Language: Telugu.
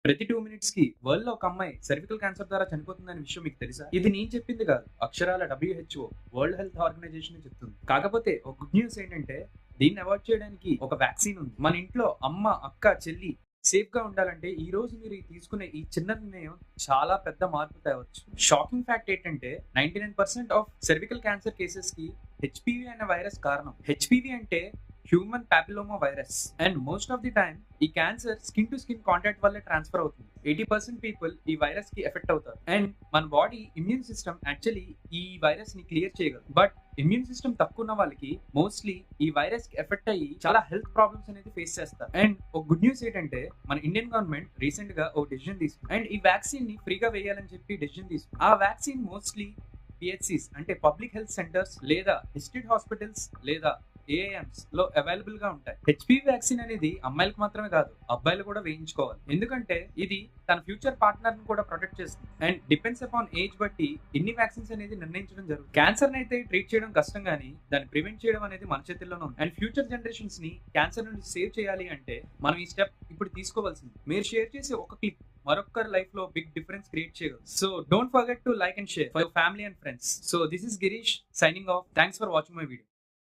ప్రతి 2 మినిట్స్ కి వరల్డ్ లో ఒక అమ్మాయి సర్వికల్ క్యాన్సర్ ద్వారా చనిపోతుందనే విషయం మీకు తెలుసా? ఇది నేను చెప్పింది కాదు. అక్షరాల WHO వరల్డ్ హెల్త్ ఆర్గనైజేషన్ చెప్తుంది. కాకపోతే ఒక గుడ్ న్యూస్ ఏంటంటే దీన్ని అవాయిడ్ చేయడానికి ఒక వ్యాక్సిన్ ఉంది. మన ఇంట్లో అమ్మ, అక్క, చెల్లి సేఫ్ గా ఉండాలంటే ఈ రోజు మీరు తీసుకునే ఈ చిన్న నిర్ణయం చాలా పెద్ద మార్పు తేవచ్చు. షాకింగ్ ఫ్యాక్ట్ ఏంటంటే 99% ఆఫ్ సర్వికల్ క్యాన్సర్ కేసెస్ కి హెచ్పివి అనే వైరస్ కారణం. హెచ్పివి అంటే human papilloma virus and most of the time ఈ cancer skin to skin contact వల్లే ట్రాన్స్ఫర్ అవుతుంది. 80% పీపుల్ ఈ వైరస్ కి ఎఫెక్ట్ అవుతారు అండ్ మన బాడీ ఇమ్యూన్ సిస్టమ్ యాక్చువల్లీ ఈ వైరస్ ని క్లియర్ చేయగలదు. బట్ ఇమ్యూన్ సిస్టమ్ తక్కువ ఉన్న వాళ్ళకి మోస్ట్లీ ఈ వైరస్ కి ఎఫెక్ట్ అయ్యి చాలా హెల్త్ ప్రాబ్లమ్స్ అనేది ఫేస్ చేస్తారు. అండ్ ఒక గుడ్ న్యూస్ ఏంటంటే మన ఇండియన్ గవర్నమెంట్ రీసెంట్ గా ఒక డెసిజన్ తీసుకుంది అండ్ ఈ వ్యాక్సిన్ ని ఫ్రీగా వేయాలని చెప్పి డెసిజన్ తీసుకుంది. ఆ వ్యాక్సిన్ మోస్ట్లీ పిహెచ్సిస్ అంటే పబ్లిక్ హెల్త్ సెంటర్స్ లేదా డిస్ట్రిక్ట్ హాస్పిటల్స్ లేదా ఏఎంస్ లో అవైలబుల్ గా ఉంటాయి. హెచ్పివి వ్యాక్సిన్ అనేది అమ్మాయిలకు మాత్రమే కాదు, అబ్బాయిలు కూడా వేయించుకోవాలి. ఎందుకంటే ఇది తన ఫ్యూచర్ పార్ట్నర్ ని కూడా ప్రొటెక్ట్ చేస్తుంది అండ్ డిపెండ్స్ అపాన్ ఏజ్ బట్టి ఇన్ని వ్యాక్సిన్స్ అనేది నిర్ణయించడం జరుగుతుంది. క్యాన్సర్ అయితే ట్రీట్ చేయడం కష్టం కానీ దాన్ని ప్రివెంట్ చేయడం అనేది మన చేతుల్లోనే ఉంది. అండ్ ఫ్యూచర్ జనరేషన్స్ ని క్యాన్సర్ నుండి సేవ్ చేయాలి అంటే మనం ఈ స్టెప్ ఇప్పుడు తీసుకోవాల్సింది. మీరు షేర్ చేసే ఒక క్లిక్ మరొకరి లైఫ్ లో బిగ్ డిఫరెన్స్ క్రియేట్ చేయగలరు. So don't forget to like and share for your family and friends. So this is Girish signing off. Thanks for watching my video.